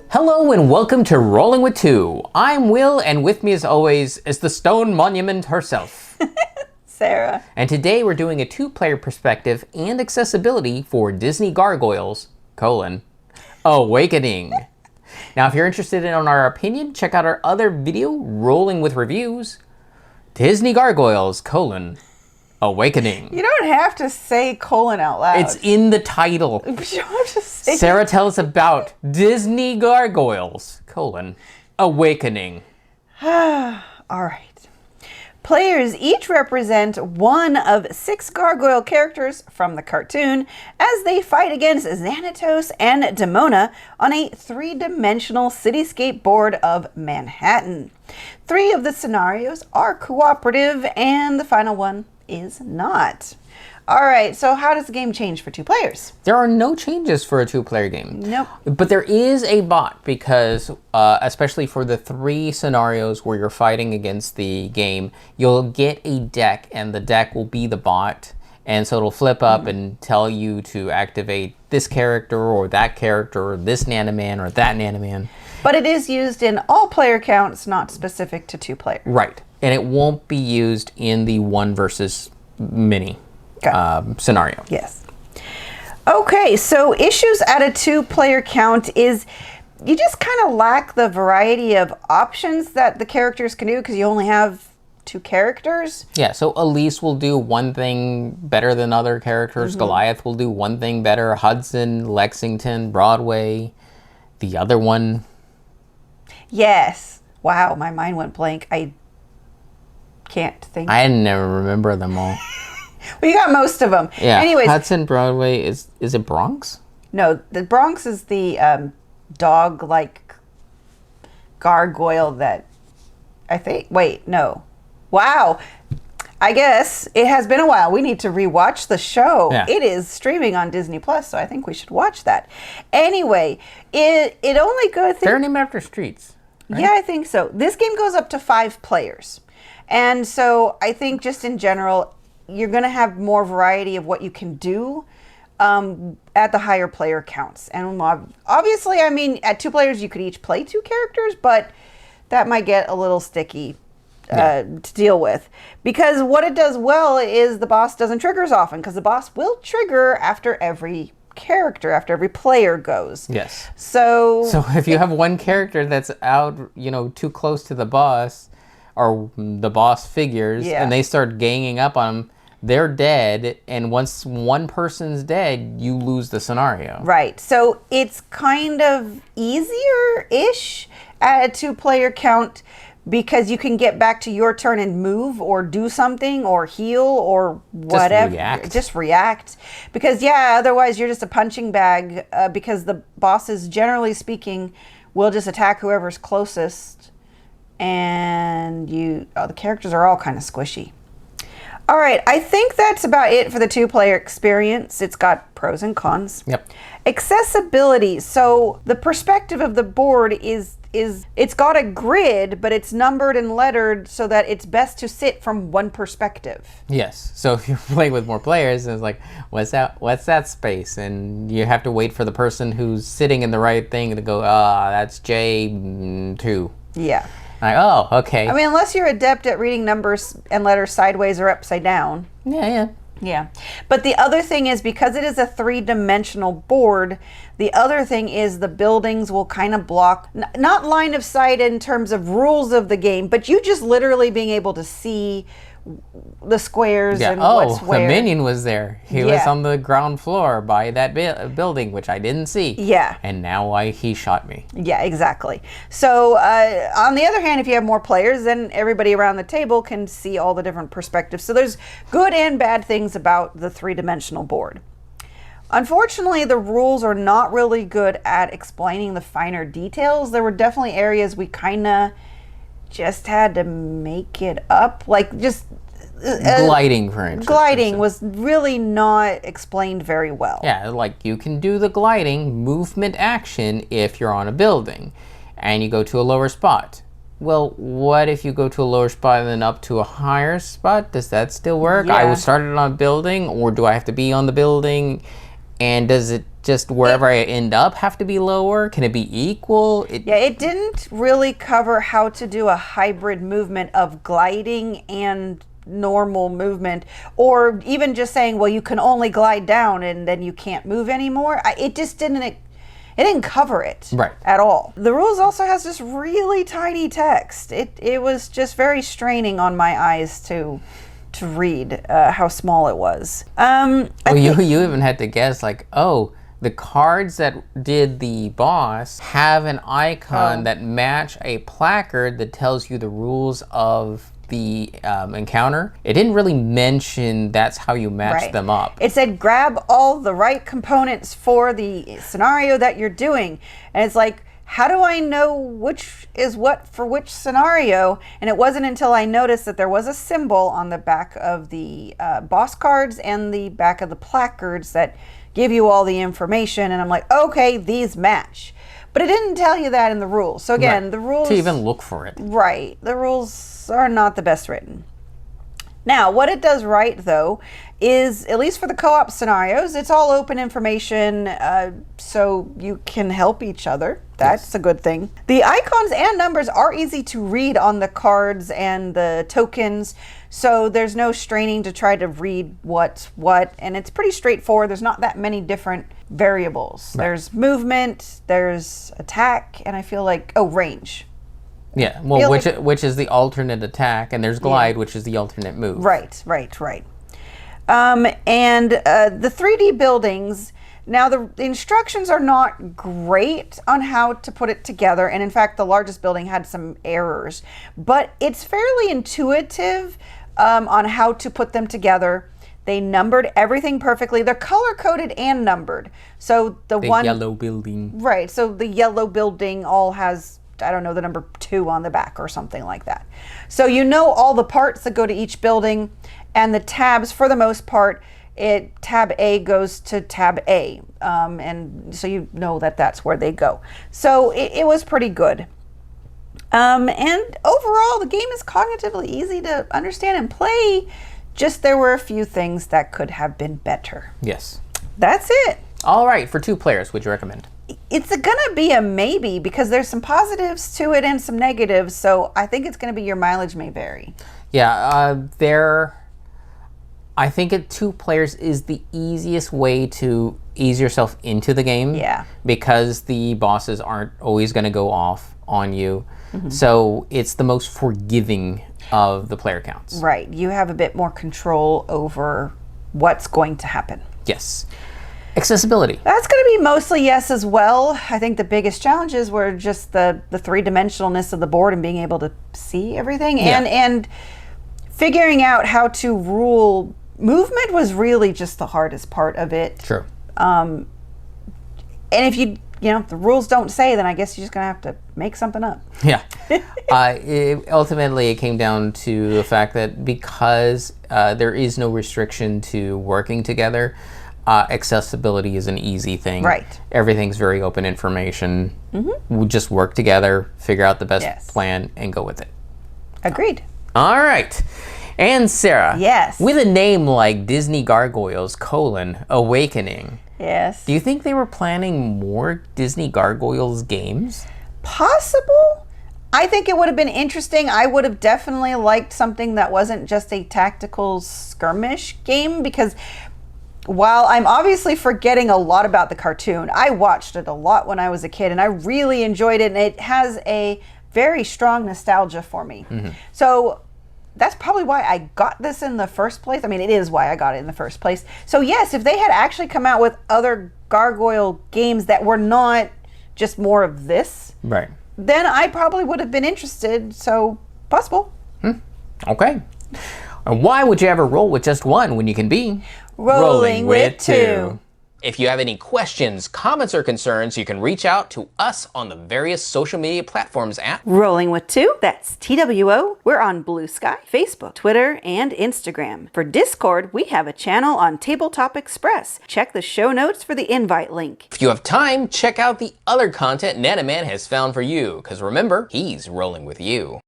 Hello and welcome to Rolling with Two. I'm Will, and with me as always is the stone monument herself, Sarah. And today we're doing a two-player perspective and accessibility for Disney Gargoyles, Awakening. Now if you're interested in our opinion, check out our other video, Rolling with Reviews, Disney Gargoyles, Awakening. You don't have to say colon out loud. It's in the title. You don't have to say Sarah, tell us about Disney Gargoyles, Awakening. All right. Players each represent one of 6 gargoyle characters from the cartoon as they fight against Xanatos and Demona on a 3-dimensional cityscape board of Manhattan. 3 of the scenarios are cooperative and the final one is not. All right, so how does the game change for 2 players? There are no changes for a 2-player game. Nope. But there is a bot because, especially for the 3 scenarios where you're fighting against the game, you'll get a deck and the deck will be the bot. And so it'll flip up and tell you to activate this character or that character or this Nanoman or that Nanoman. But it is used in all player counts, not specific to 2 players. Right. And it won't be used in the 1 versus many scenario. Yes. Okay, so issues at a 2-player count is you just kind of lack the variety of options that the characters can do because you only have 2 characters. Yeah, so Elise will do one thing better than other characters. Goliath will do one thing better. Hudson, Lexington, Broadway, the other one. Yes. Wow, my mind went blank. I can't think. I never remember them all. Well, you got most of them. Yeah. Anyways, Hudson, Broadway, is it Bronx? no, the Bronx is the dog-like gargoyle that I think. Wait, no. Wow. I guess it has been a while. We need to rewatch the show. Yeah. It is streaming on Disney Plus, so I think we should watch that. Anyway, it only goes. They're named after streets. Right? Yeah, I think so. This game goes up to 5 players. And so I think just in general, you're going to have more variety of what you can do at the higher player counts. And obviously, I mean, at 2 players, you could each play 2 characters, but that might get a little sticky to deal with. Because what it does well is the boss doesn't trigger as often, because the boss will trigger after every character, after every player goes. Yes. So if you have one character that's out, too close to the boss, or the boss figures, and they start ganging up on them, they're dead, and once one person's dead, you lose the scenario. Right. So it's kind of easier-ish at a 2-player count because you can get back to your turn and move or do something or heal or whatever. Just react. Because, otherwise you're just a punching bag because the bosses, generally speaking, will just attack whoever's closest. And the characters are all kind of squishy. All right, I think that's about it for the 2-player experience. It's got pros and cons. Yep. Accessibility. So the perspective of the board is it's got a grid, but it's numbered and lettered so that it's best to sit from one perspective. Yes. So if you're playing with more players, it's like, what's that space? And you have to wait for the person who's sitting in the right thing to go, that's J2. Yeah. Like, oh, okay. I mean, unless you're adept at reading numbers and letters sideways or upside down. Yeah. But the other thing is, because it is a 3-dimensional board, the other thing is the buildings will kind of block, not line of sight in terms of rules of the game, but you just literally being able to see the squares and what's where. The minion was there. He was on the ground floor by that building, which I didn't see. Yeah. And now he shot me. Yeah, exactly. So on the other hand, if you have more players, then everybody around the table can see all the different perspectives. So there's good and bad things about the 3-dimensional board. Unfortunately, the rules are not really good at explaining the finer details. There were definitely areas we kind of just had to make it up. Like just gliding, for instance. Gliding was really not explained very well. Yeah, like you can do the gliding movement action if you're on a building and you go to a lower spot. Well, what if you go to a lower spot and then up to a higher spot? Does that still work? Yeah. I was started on a building, or do I have to be on the building? And does it just wherever I end up have to be lower? Can it be equal? Yeah, it didn't really cover how to do a hybrid movement of gliding and normal movement, or even just saying, well, you can only glide down and then you can't move anymore. It just didn't. It didn't cover it at all. The rules also has this really tiny text. It was just very straining on my eyes to read how small it was. You even had to guess like, oh, the cards that did the boss have an icon that match a placard that tells you the rules of the encounter. It didn't really mention that's how you match them up. It said grab all the right components for the scenario that you're doing. And it's like, how do I know which is what for which scenario? And it wasn't until I noticed that there was a symbol on the back of the boss cards and the back of the placards that give you all the information. And I'm like, okay, these match. But it didn't tell you that in the rules. So again, the rules... To even look for it. Right. The rules are not the best written. Now, what it does right, though, is, at least for the co-op scenarios, it's all open information, so you can help each other. That's a good thing. The icons and numbers are easy to read on the cards and the tokens, so there's no straining to try to read what's what, and it's pretty straightforward. There's not that many different variables. There's movement, there's attack, and I feel like, range. Yeah, well, which is the alternate attack, and there's glide, which is the alternate move. Right. And the 3D buildings, now the instructions are not great on how to put it together, and in fact, the largest building had some errors, but it's fairly intuitive on how to put them together. They numbered everything perfectly. They're color-coded and numbered. So the yellow building. Right, so the yellow building all has, I don't know, the number 2 on the back or something like that. So you know all the parts that go to each building, and the tabs, for the most part, tab A goes to tab A, and so you know that that's where they go. So it was pretty good. And overall, the game is cognitively easy to understand and play, just there were a few things that could have been better. Yes. That's it. All right, for 2 players, would you recommend? It's gonna be a maybe, because there's some positives to it and some negatives, so I think it's gonna be your mileage may vary. Yeah, I think at 2 players is the easiest way to ease yourself into the game. Yeah. Because the bosses aren't always going to go off on you. So it's the most forgiving of the player counts. Right. You have a bit more control over what's going to happen. Yes. Accessibility. That's going to be mostly yes as well. I think the biggest challenges were just the 3-dimensionalness of the board and being able to see everything. And figuring out how to rule movement was really just the hardest part of it. True. And if the rules don't say, then I guess you're just gonna have to make something up. Yeah. Ultimately, it came down to the fact that because there is no restriction to working together, accessibility is an easy thing. Right. Everything's very open information. We just work together, figure out the best plan, and go with it. Agreed. All right. And Sarah. Yes. With a name like Disney Gargoyles, Awakening. Yes. Do you think they were planning more Disney Gargoyles games? Possible. I think it would have been interesting. I would have definitely liked something that wasn't just a tactical skirmish game, because while I'm obviously forgetting a lot about the cartoon, I watched it a lot when I was a kid and I really enjoyed it, and it has a very strong nostalgia for me. So that's probably why I got this in the first place. I mean, it is why I got it in the first place. So yes, if they had actually come out with other Gargoyle games that were not just more of this, right, then I probably would have been interested. So possible. Okay. And why would you ever roll with just one when you can be rolling with 2? If you have any questions, comments, or concerns, you can reach out to us on the various social media platforms at Rolling with 2, that's TWO. We're on Blue Sky, Facebook, Twitter, and Instagram. For Discord, we have a channel on Tabletop Express. Check the show notes for the invite link. If you have time, check out the other content Nanaman has found for you, because remember, he's rolling with you.